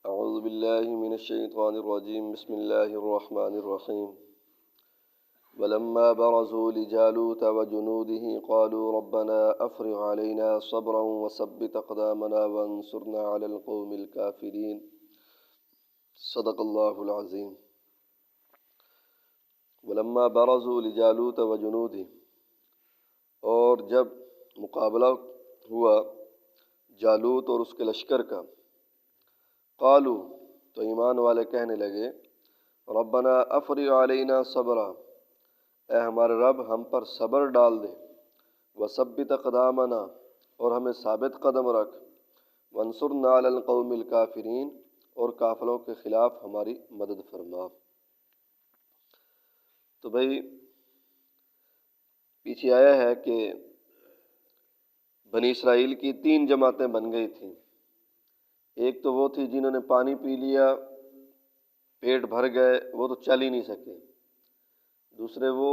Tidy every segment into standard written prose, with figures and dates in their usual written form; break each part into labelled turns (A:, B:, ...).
A: اعوذ باللہ من الشیطان الرجیم بسم اللہ الرحمن الرحیم ولما برزوا لجالوت وجنوده قالوا ربنا افرغ علينا صبرا وثبت اقدامنا وانصرنا على القوم الكافرين صدق اللہ العظیم۔ ولما برزوا لجالوت وجنوده، اور جب مقابلہ ہوا جالوت اور اس کے لشکر کا، قالو، تو ایمان والے کہنے لگے، ربنا افرغ علینا صبرا، اے ہمارے رب ہم پر صبر ڈال دے، وثبت اقدامنا، اور ہمیں ثابت قدم رکھ، وانصرنا علی القوم الکافرین، اور کافروں کے خلاف ہماری مدد فرما۔ تو بھائی پیچھے آیا ہے کہ بنی اسرائیل کی 3 جماعتیں بن گئی تھیں۔ ایک تو وہ تھی جنہوں نے پانی پی لیا، پیٹ بھر گئے، وہ تو چل ہی نہیں سکے۔ دوسرے وہ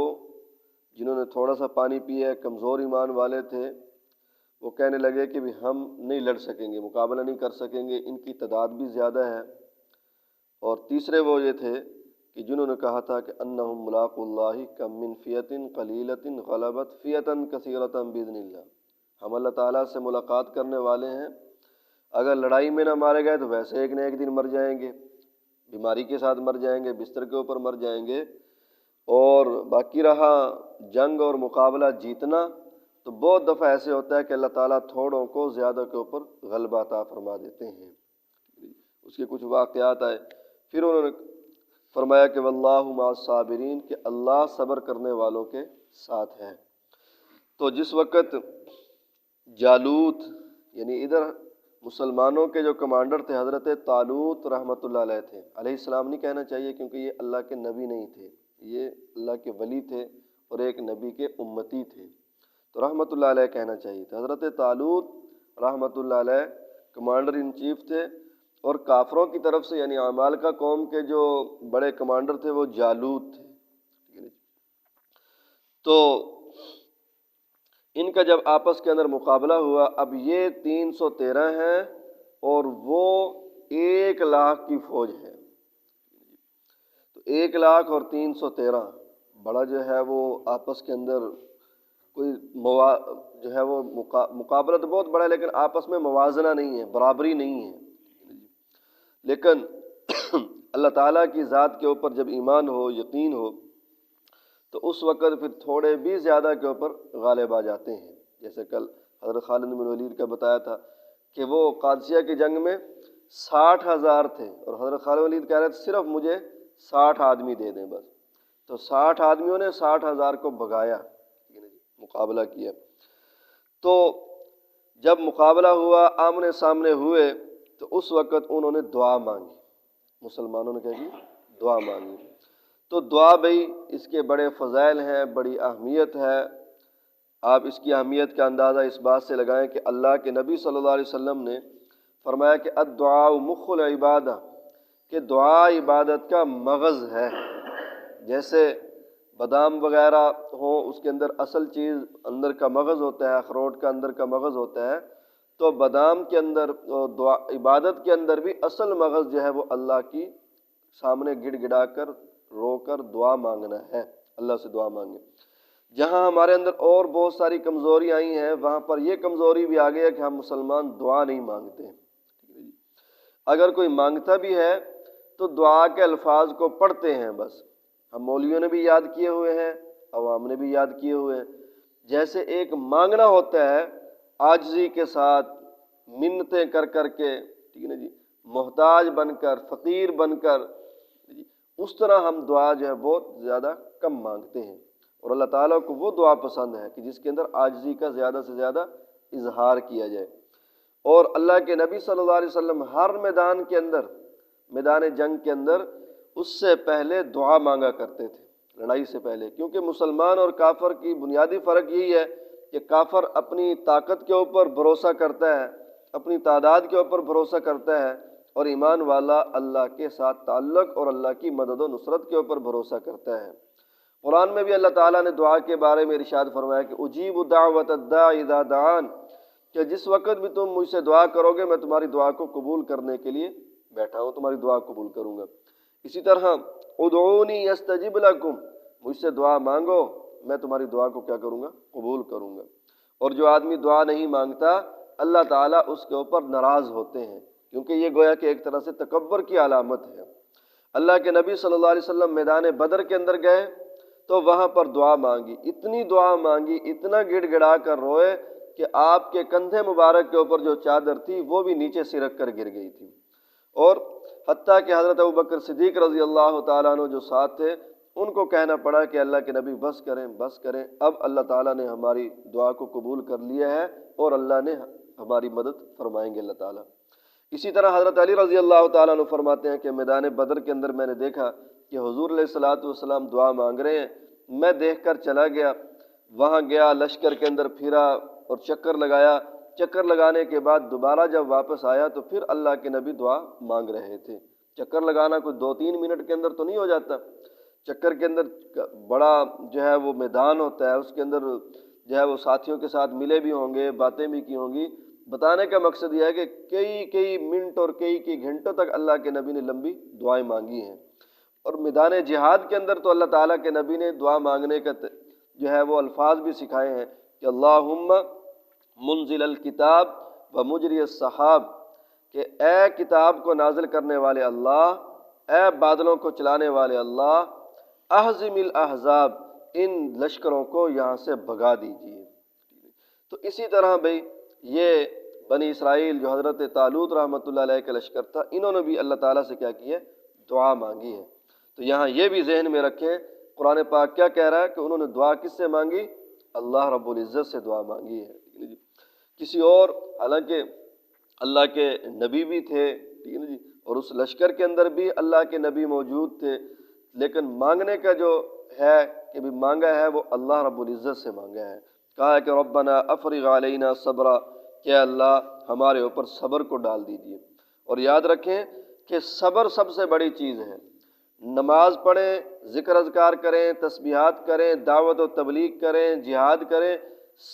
A: جنہوں نے تھوڑا سا پانی پیا، کمزور ایمان والے تھے، وہ کہنے لگے کہ بھی ہم نہیں لڑ سکیں گے، مقابلہ نہیں کر سکیں گے، ان کی تعداد بھی زیادہ ہے۔ اور تیسرے وہ یہ تھے کہ جنہوں نے کہا تھا کہ انہم ملاقو اللہ کم من فیۃ قلیلۃ غلبت فیۃ کثیرۃ باذن اللہ، ہم اللہ تعالیٰ سے ملاقات کرنے والے ہیں، اگر لڑائی میں نہ مارے گئے تو ویسے ایک نہ ایک دن مر جائیں گے، بیماری کے ساتھ مر جائیں گے، بستر کے اوپر مر جائیں گے، اور باقی رہا جنگ اور مقابلہ جیتنا، تو بہت دفعہ ایسے ہوتا ہے کہ اللہ تعالیٰ تھوڑوں کو زیادہ کے اوپر غلبہ عطا فرما دیتے ہیں۔ اس کے کچھ واقعات آئے، پھر انہوں نے فرمایا کہ واللہ مع الصابرین، کہ اللہ صبر کرنے والوں کے ساتھ ہے۔ تو جس وقت جالوت، یعنی ادھر مسلمانوں کے جو کمانڈر تھے حضرت طالوت رحمۃ اللہ علیہ تھے، علیہ السلام نہیں کہنا چاہیے کیونکہ یہ اللہ کے نبی نہیں تھے، یہ اللہ کے ولی تھے اور ایک نبی کے امتی تھے، تو رحمۃ اللہ علیہ کہنا چاہیے تھا۔ حضرت طالوت رحمۃ اللہ علیہ کمانڈر ان چیف تھے، اور کافروں کی طرف سے یعنی عمالقہ قوم کے جو بڑے کمانڈر تھے وہ جالوت تھے۔ تو ان کا جب آپس کے اندر مقابلہ ہوا، اب یہ 313 ہیں اور وہ 1,00,000 کی فوج ہے، تو 1,00,000 اور 313 بڑا جو ہے وہ آپس کے اندر کوئی جو ہے وہ مقابلہ تو بہت بڑا ہے، لیکن آپس میں موازنہ نہیں ہے، برابری نہیں ہے۔ لیکن اللہ تعالیٰ کی ذات کے اوپر جب ایمان ہو، یقین ہو، تو اس وقت پھر تھوڑے بھی زیادہ کے اوپر غالب آ جاتے ہیں۔ جیسے کل حضرت خالد بن ولید کا بتایا تھا کہ وہ قادسیہ کی جنگ میں 60,000 تھے، اور حضرت خالد بن ولید کہہ رہے تھے صرف مجھے 60 آدمی دے دیں بس، تو 60 آدمیوں نے 60,000 کو بھگایا، مقابلہ کیا۔ تو جب مقابلہ ہوا، آمنے سامنے ہوئے، تو اس وقت انہوں نے دعا مانگی، مسلمانوں نے کہا جی دعا مانگی۔ تو دعا بھائی اس کے بڑے فضائل ہیں، بڑی اہمیت ہے۔ آپ اس کی اہمیت کا اندازہ اس بات سے لگائیں کہ اللہ کے نبی صلی اللہ علیہ وسلم نے فرمایا کہ الدعاء مخ العبادہ، کہ دعا عبادت کا مغز ہے۔ جیسے بادام وغیرہ ہوں، اس کے اندر اصل چیز اندر کا مغز ہوتا ہے، اخروٹ کا اندر کا مغز ہوتا ہے، تو بادام کے اندر دعا عبادت کے اندر بھی اصل مغز جو ہے وہ اللہ کی سامنے گڑ گڑا کر رو کر دعا مانگنا ہے، اللہ سے دعا مانگے۔ جہاں ہمارے اندر اور بہت ساری کمزوری آئی ہیں، وہاں پر یہ کمزوری بھی آ گئی ہے کہ ہم مسلمان دعا نہیں مانگتے ہیں۔ اگر کوئی مانگتا بھی ہے تو دعا کے الفاظ کو پڑھتے ہیں بس، ہم مولویوں نے بھی یاد کیے ہوئے ہیں، عوام نے بھی یاد کیے ہوئے ہیں۔ جیسے ایک مانگنا ہوتا ہے عاجزی کے ساتھ، منتیں کر کر کے، ٹھیک ہے نا جی، محتاج بن کر، فقیر بن کر، اس طرح ہم دعا جو ہے بہت زیادہ کم مانگتے ہیں، اور اللہ تعالیٰ کو وہ دعا پسند ہے کہ جس کے اندر عاجزی کا زیادہ سے زیادہ اظہار کیا جائے۔ اور اللہ کے نبی صلی اللہ علیہ وسلم ہر میدان کے اندر، میدان جنگ کے اندر، اس سے پہلے دعا مانگا کرتے تھے، لڑائی سے پہلے، کیونکہ مسلمان اور کافر کی بنیادی فرق یہی ہے کہ کافر اپنی طاقت کے اوپر بھروسہ کرتا ہے، اپنی تعداد کے اوپر بھروسہ کرتا ہے، اور ایمان والا اللہ کے ساتھ تعلق اور اللہ کی مدد و نصرت کے اوپر بھروسہ کرتا ہے۔ قرآن میں بھی اللہ تعالیٰ نے دعا کے بارے میں ارشاد فرمایا کہ اجیب دعوت الداع اذا دعان، کہ جس وقت بھی تم مجھ سے دعا کرو گے میں تمہاری دعا کو قبول کرنے کے لیے بیٹھا ہوں تمہاری دعا قبول کروں گا۔ اسی طرح ادعونی استجب لکم، مجھ سے دعا مانگو میں تمہاری دعا کو کیا کروں گا؟ قبول کروں گا۔ اور جو آدمی دعا نہیں مانگتا اللہ تعالیٰ اس کے اوپر ناراض ہوتے ہیں، کیونکہ یہ گویا کہ ایک طرح سے تکبر کی علامت ہے۔ اللہ کے نبی صلی اللہ علیہ وسلم میدان بدر کے اندر گئے تو وہاں پر دعا مانگی، اتنی دعا مانگی، اتنا گڑ گڑا کر روئے کہ آپ کے کندھے مبارک کے اوپر جو چادر تھی وہ بھی نیچے سرک کر گر گئی تھی۔ اور حتیٰ کہ حضرت ابوبکر صدیق رضی اللہ تعالیٰ عنہ جو ساتھ تھے ان کو کہنا پڑا کہ اللہ کے نبی بس کریں بس کریں، اب اللہ تعالیٰ نے ہماری دعا کو قبول کر لیا ہے اور اللہ نے ہماری مدد فرمائیں گے اللہ تعالیٰ۔ اسی طرح حضرت علی رضی اللہ تعالیٰ عنہ فرماتے ہیں کہ میدان بدر کے اندر میں نے دیکھا کہ حضور علیہ الصلوۃ والسلام دعا مانگ رہے ہیں، میں دیکھ کر چلا گیا، وہاں گیا لشکر کے اندر پھرا اور چکر لگایا، چکر لگانے کے بعد دوبارہ جب واپس آیا تو پھر اللہ کے نبی دعا مانگ رہے تھے۔ چکر لگانا کوئی 2-3 منٹ کے اندر تو نہیں ہو جاتا، چکر کے اندر بڑا جو ہے وہ میدان ہوتا ہے، اس کے اندر جو ہے وہ ساتھیوں کے ساتھ ملے بھی ہوں گے، باتیں بھی کی ہوں گی۔ بتانے کا مقصد یہ ہے کہ کئی منٹ اور کئی گھنٹوں تک اللہ کے نبی نے لمبی دعائیں مانگی ہیں۔ اور میدان جہاد کے اندر تو اللہ تعالیٰ کے نبی نے دعا مانگنے کا جو ہے وہ الفاظ بھی سکھائے ہیں کہ اللہم منزل الکتاب و مجری السحاب، کہ اے کتاب کو نازل کرنے والے اللہ، اے بادلوں کو چلانے والے اللہ، اہزم الاحزاب، ان لشکروں کو یہاں سے بھگا دیجیے۔ تو اسی طرح بھئی یہ بنی اسرائیل جو حضرت طالوت رحمۃ اللہ علیہ کا لشکر تھا، انہوں نے بھی اللہ تعالیٰ سے کیا کی ہے؟ دعا مانگی ہے۔ تو یہاں یہ بھی ذہن میں رکھیں، قرآن پاک کیا کہہ رہا ہے کہ انہوں نے دعا کس سے مانگی؟ اللہ رب العزت سے دعا مانگی ہے۔ کسی اور، حالانکہ اللہ کے نبی بھی تھے، ٹھیک ہے نا جی، اور اس لشکر کے اندر بھی اللہ کے نبی موجود تھے، لیکن مانگنے کا جو ہے کہ بھی مانگا ہے وہ اللہ رب العزت سے مانگا ہے۔ کہا ہے کہ ربنا افرغ علینا صبرا، کہ اللہ ہمارے اوپر صبر کو ڈال دیجیے۔ اور یاد رکھیں کہ صبر سب سے بڑی چیز ہے۔ نماز پڑھیں، ذکر اذکار کریں، تسبیحات کریں، دعوت و تبلیغ کریں، جہاد کریں،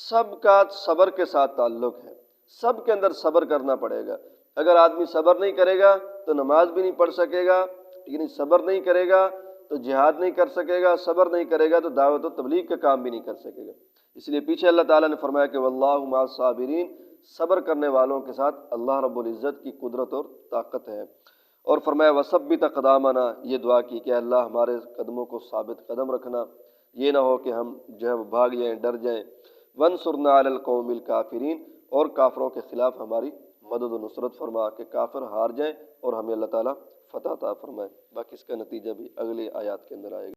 A: سب کا صبر کے ساتھ تعلق ہے، سب کے اندر صبر کرنا پڑے گا۔ اگر آدمی صبر نہیں کرے گا تو نماز بھی نہیں پڑھ سکے گا، یعنی صبر نہیں کرے گا تو جہاد نہیں کر سکے گا، صبر نہیں کرے گا تو دعوت و تبلیغ کا کام بھی نہیں کر سکے گا۔ اس لیے پیچھے اللہ تعالیٰ نے فرمایا کہ واللہ مع الصابرین، صبر کرنے والوں کے ساتھ اللہ رب العزت کی قدرت اور طاقت ہے۔ اور فرمایا وثبت اقدامنا، یہ دعا کی کہ اللہ ہمارے قدموں کو ثابت قدم رکھنا، یہ نہ ہو کہ ہم جو ہے بھاگ جائیں، ڈر جائیں۔ وانصرنا علی القوم الکافرین، اور کافروں کے خلاف ہماری مدد و نصرت فرما کہ کافر ہار جائیں اور ہمیں اللہ تعالیٰ فتح عطا فرمائے۔ باقی اس کا نتیجہ بھی اگلی آیات کے اندر آئے گا۔